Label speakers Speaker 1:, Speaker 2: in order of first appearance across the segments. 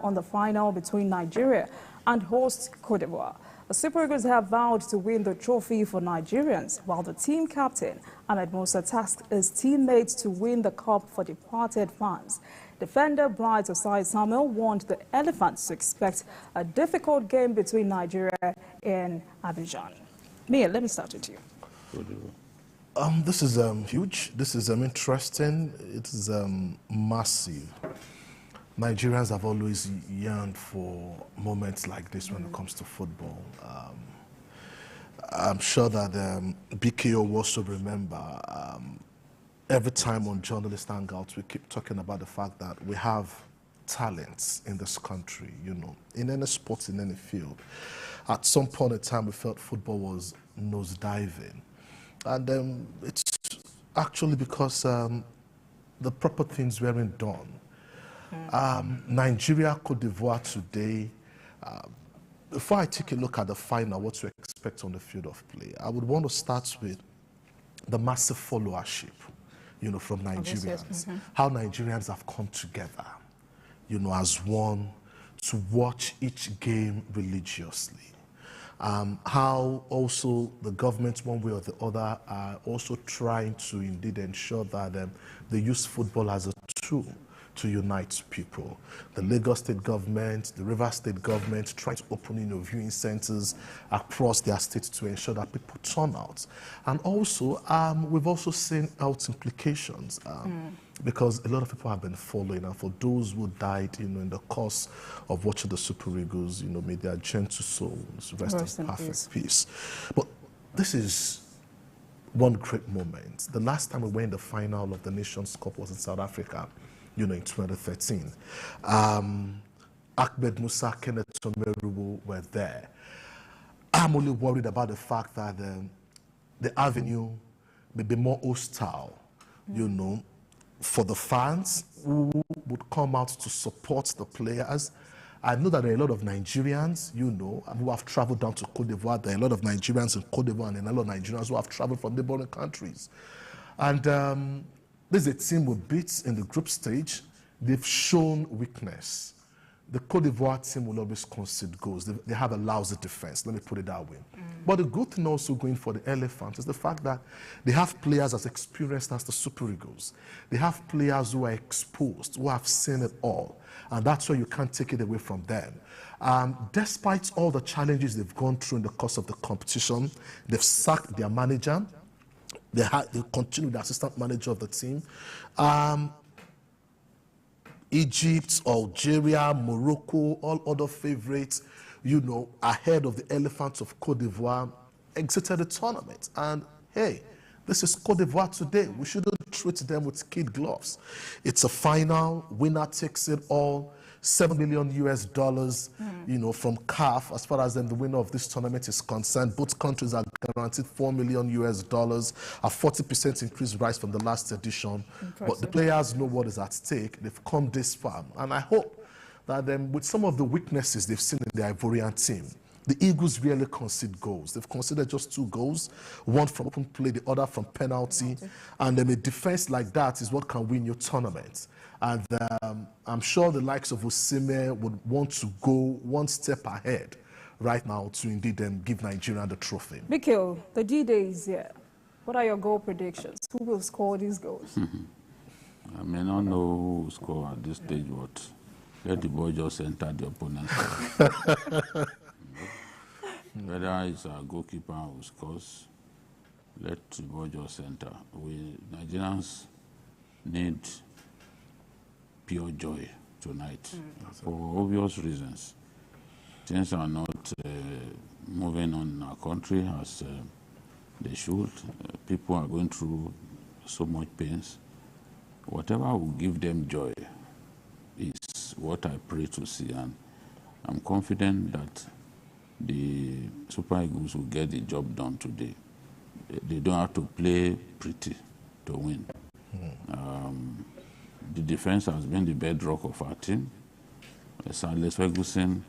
Speaker 1: on the final between Nigeria and host Cote d'Ivoire. The Super Eagles have vowed to win the trophy for Nigerians, while the team captain, Ahmed Musa, tasked his teammates to win the cup for departed fans. Defender Bright Osai Samuel warned the Elephants to expect a difficult game between Nigeria and Abidjan. Mia, let me start with you.
Speaker 2: This is huge. This is interesting. It is massive. Nigerians have always yearned for moments like this when it comes to football. I'm sure that BKO will also remember every time on Journalist Hangouts we keep talking about the fact that we have talents in this country, you know, in any sport, in any field. At some point in time we felt football was nosediving. And it's actually because the proper things weren't done. Nigeria, Cote d'Ivoire today, before I take a look at the final, what to expect on the field of play, I would want to start with the massive followership, you know, from Nigerians. How Nigerians have come together, you know, as one to watch each game religiously. How also the government, one way or the other, are also trying to indeed ensure that they use football as a tool to unite people. The Lagos state government, the Rivers state government, trying to open, you know, viewing centers across their states to ensure that people turn out. And also, we've also seen health implications because a lot of people have been following. And for those who died, you know, in the course of watching the Super Eagles, you know, may their gentle souls rest in perfect peace. But this is one great moment. The last time we were in the final of the Nations Cup was in South Africa, you know, in 2013. Ahmed Musa, Kenneth Tomerubu were there. I'm only worried about the fact that the avenue may be more hostile, you know, for the fans who would come out to support the players. I know that there are a lot of Nigerians, you know, who have traveled down to Cote d'Ivoire. There are a lot of Nigerians in Cote d'Ivoire and a lot of Nigerians who have traveled from neighboring countries. And this is a team with beats in the group stage. They've shown weakness. The Cote d'Ivoire team will always concede goals. They have a lousy defense, let me put it that way. But the good thing also going for the Elephants is the fact that they have players as experienced as the Super Eagles. They have players who are exposed, who have seen it all. And that's why you can't take it away from them. Despite all the challenges they've gone through in the course of the competition, they've sacked their manager. They continue the assistant manager of the team. Egypt, Algeria, Morocco, all other favorites, you know, ahead of the Elephants of Cote d'Ivoire, exited the tournament. And hey, this is Cote d'Ivoire today. We shouldn't treat them with kid gloves. It's a final. Winner takes it all. $7 million US, you know, from CAF, as far as the winner of this tournament is concerned. Both countries are guaranteed $4 million US, a 40% increase rise from the last edition. Impressive. But the players know what is at stake. They've come this far. And I hope that with some of the weaknesses they've seen in the Ivorian team, the Eagles really concede goals. They've conceded just 2 goals, one from open play, the other from penalty. And then a defense like that is what can win your tournament. And I'm sure the likes of Osimhen would want to go one step ahead right now to indeed give Nigeria the trophy.
Speaker 1: Mikhail, the D-Day is here. What are your goal predictions? Who will score these goals?
Speaker 3: I may not know who will score at this stage, but let the boy just enter the opponent's Whether it's a goalkeeper who scores, let the boy just enter. We Nigerians need pure joy tonight for obvious reasons. Things are not moving on in our country as they should. People are going through so much pains. Whatever will give them joy is what I pray to see, and I'm confident that the Super Eagles will get the job done today. They don't have to play pretty to win. The defense has been the bedrock of our team. Sir Alex Ferguson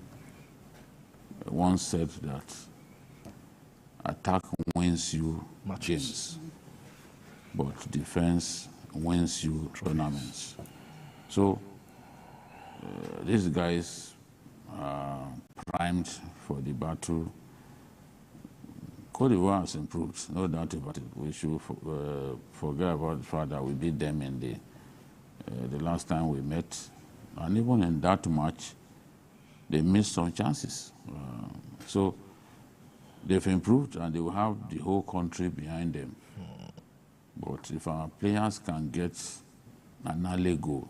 Speaker 3: once said that attack wins you games, but defense wins you tournaments. So these guys are primed for the battle. Cote d'Ivoire has improved, no doubt about it. We should forget about the fact that we beat them in the last time we met. And even in that match, they missed some chances. So they've improved and they will have the whole country behind them. But if our players can get an early goal,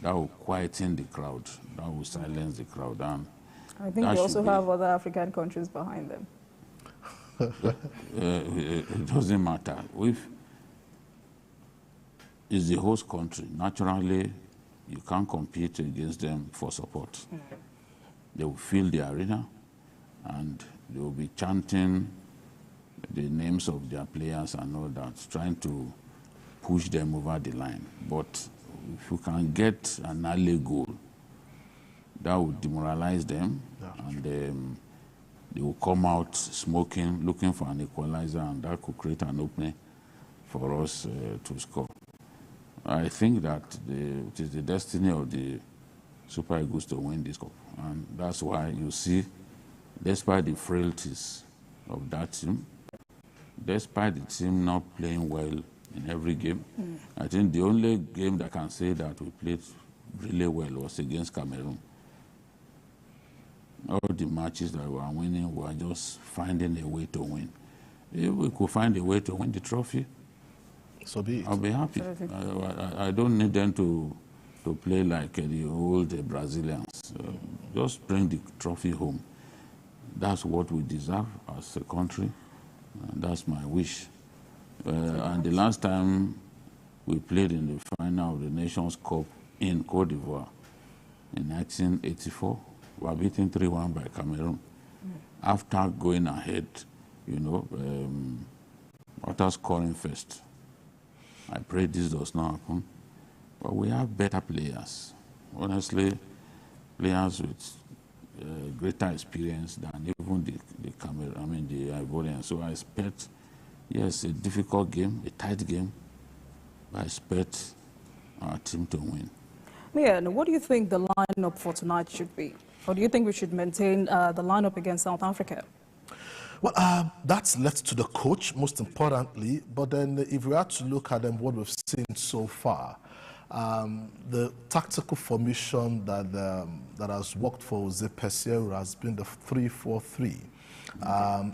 Speaker 3: that will quieten the crowd, that will silence the crowd. And
Speaker 1: I think they also have other African countries behind them.
Speaker 3: It doesn't matter. If it's the host country, naturally, you can't compete against them for support. They will fill the arena and they will be chanting the names of their players and all that, trying to push them over the line. But if you can get an early goal, that will demoralize them, and they will come out smoking, looking for an equalizer, and that could create an opening for us to score. I think that it is the destiny of the Super Eagles to win this cup, and that's why you see, despite the frailties of that team, despite the team not playing well in every game, I think the only game that can say that we played really well was against Cameroon. All the matches that we were winning, we were just finding a way to win. If we could find a way to win the trophy,
Speaker 2: so be it.
Speaker 3: I'll be happy. I don't need them to play like the old Brazilians. Just bring the trophy home. That's what we deserve as a country. That's my wish. And the last time we played in the final of the Nations Cup in Cote d'Ivoire in 1984, we were beaten 3-1 by Cameroon. After going ahead, you know, after scoring first. I pray this does not happen. But we have better players. Honestly, players with greater experience than even the Ivorians. So I expect, yes, a difficult game, a tight game, but I expect our team to win.
Speaker 1: Yeah, and what do you think the lineup for tonight should be? Or do you think we should maintain the lineup against South Africa?
Speaker 2: Well, that's left to the coach, most importantly. But then if we have to look at what we've seen so far, the tactical formation that has worked for Jose Peseiro has been the 3-4-3.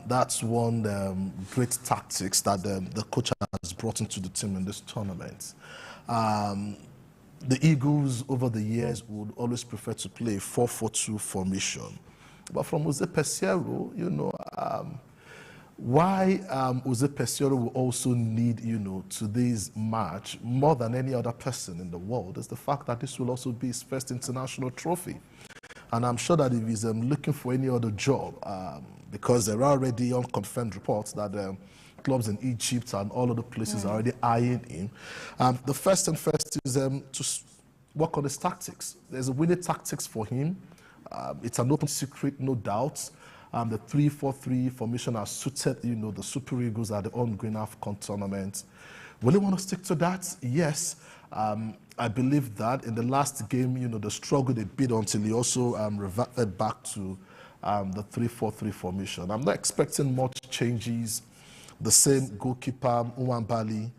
Speaker 2: That's one great tactics that the coach has brought into the team in this tournament. The Eagles over the years would always prefer to play 4-4-2 formation. But from Jose Peseiro, you know, why Jose Peseiro will also need, you know, today's match more than any other person in the world is the fact that this will also be his first international trophy. And I'm sure that if he's looking for any other job, because there are already unconfirmed reports that clubs in Egypt and all other places are already eyeing him, the first thing first is to work on his tactics. There's a winning tactics for him. It's an open secret, no doubt. The 3-4-3 formation has suited, you know, the Super Eagles at the ongoing AFCON tournament. Will he want to stick to that? Yes. I believe that in the last game, you know, the struggle they beat until he also reverted back to the 3-4-3 formation. I'm not expecting much changes. The same goalkeeper, Nwambali,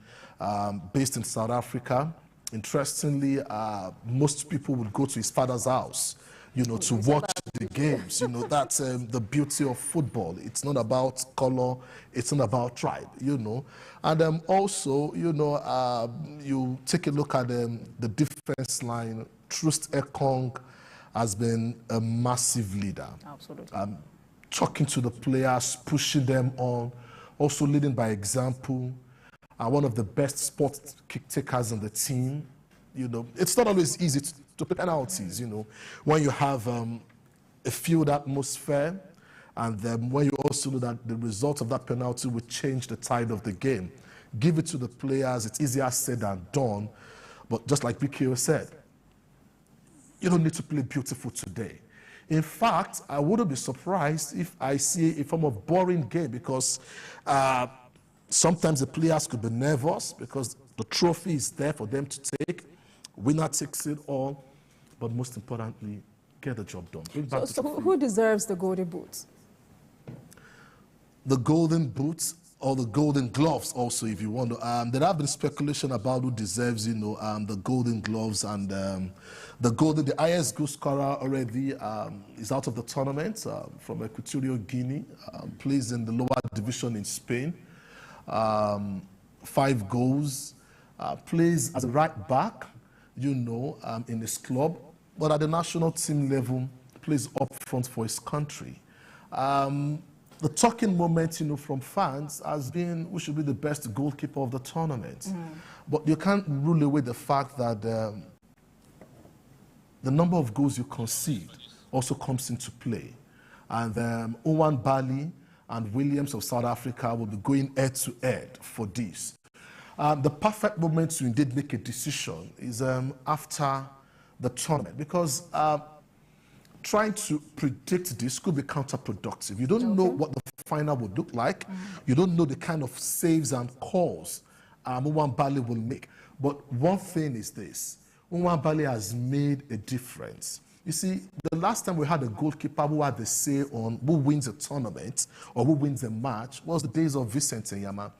Speaker 2: based in South Africa. Interestingly, most people would go to his father's house, you know, to watch the games. You know, that's the beauty of football. It's not about color, it's not about tribe, you know. And also, you know, you take a look at the defense line. Trust Ekong has been a massive leader.
Speaker 1: Absolutely.
Speaker 2: Talking to the players, pushing them on, also leading by example. One of the best spot kick takers in the team. You know, it's not always easy to play penalties, you know, when you have a field atmosphere, and then when you also know that the result of that penalty will change the tide of the game. Give it to the players. It's easier said than done. But just like BKO said, you don't need to play beautiful today. In fact, I wouldn't be surprised if I see a form of boring game, because sometimes the players could be nervous because the trophy is there for them to take. Winner takes it all. but most importantly, get the job done. Bring back
Speaker 1: So who deserves the golden boot?
Speaker 2: the golden boots or the golden gloves also, if you want to. There have been speculation about who deserves, the golden gloves, and the highest goal scorer already is out of the tournament from Equatorial Guinea, plays in the lower division in Spain, 5 goals, plays as a right back, in his club, but at the national team level, plays up front for his country. The talking moment, from fans has been who should be the best goalkeeper of the tournament. But you can't rule away the fact that the number of goals you concede also comes into play. And Owan Bali and Williams of South Africa will be going head-to-head for this. The perfect moment to indeed make a decision is after the tournament, because trying to predict this could be counterproductive. You don't know what the final would look like. You don't know the kind of saves and calls Owan Bali will make. But one thing is this: Owan Bali has made a difference. You see, the last time we had a goalkeeper who had the say on who wins a tournament or who wins a match was the days of Vincent Enyama.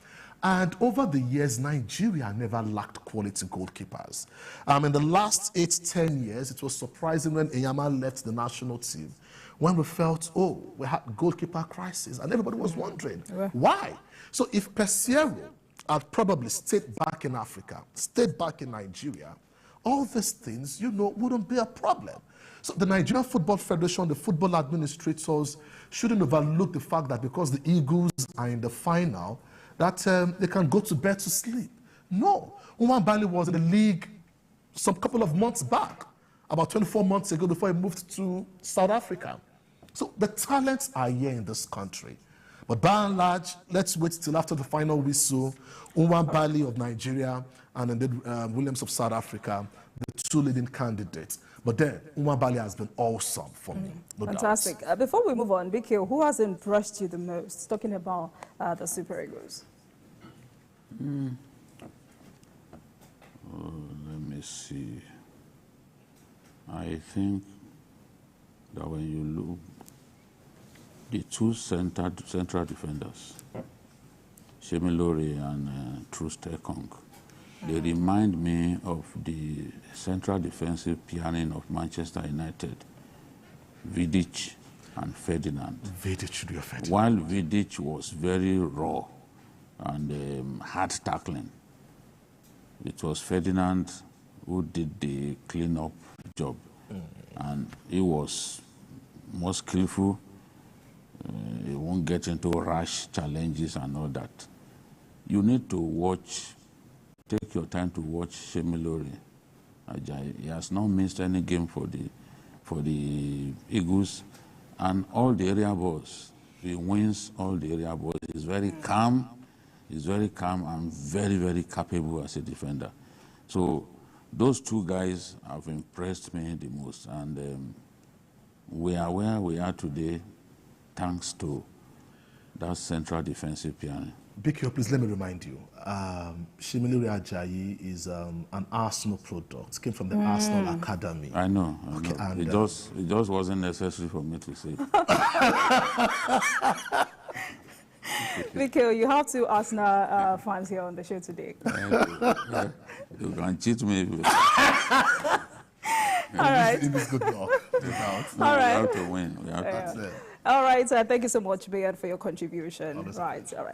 Speaker 2: And over the years, Nigeria never lacked quality goalkeepers. In the last 8-10 years, it was surprising when Enyama left the national team, when we felt, we had goalkeeper crisis, and everybody was wondering, why? So if Pesero had probably stayed back in Africa, stayed back in Nigeria, all these things, wouldn't be a problem. So the Nigerian Football Federation, the football administrators, shouldn't overlook the fact that because the Eagles are in the final, that they can go to bed to sleep. No. Owan Bali was in the league some couple of months back, about 24 months ago, before he moved to South Africa. So the talents are here in this country. But by and large, let's wait till after the final whistle. Owan Bali of Nigeria and then Williams of South Africa, the 2 leading candidates. But then, Owan Bali has been awesome for me. No
Speaker 1: Fantastic. Before we move on, BK, who has impressed you the most, talking about the Super Eagles?
Speaker 3: Let me see. I think that when you look, the 2 central defenders, Shemilori and Trustekong, they remind me of the central defensive pairing of Manchester United, Vidic and Ferdinand. While Vidic was very raw and hard tackling, it was Ferdinand who did the clean-up job. And he was more skillful. He won't get into rash challenges and all that. You need to watch. Take your time to watch Shemilori Ajayi. He has not missed any game for the Eagles, and all the area balls. He wins all the area balls. He's very calm. He's very calm and very, very capable as a defender. So those 2 guys have impressed me the most, and we are where we are today thanks to that central defensive pairing.
Speaker 2: BK, please let me remind you, Shemilori Ajayi is an Arsenal product. Came from the Arsenal Academy.
Speaker 3: I know. Okay, and, it just wasn't necessary for me to say.
Speaker 1: BK, you have 2 Arsenal fans here on the show today.
Speaker 3: You can cheat me.
Speaker 1: All right.
Speaker 2: It is good luck.
Speaker 1: All right.
Speaker 3: We have to win. We have to.
Speaker 1: All right. Thank you so much, Bayan, for your contribution.
Speaker 2: Honestly.
Speaker 1: Right. All right.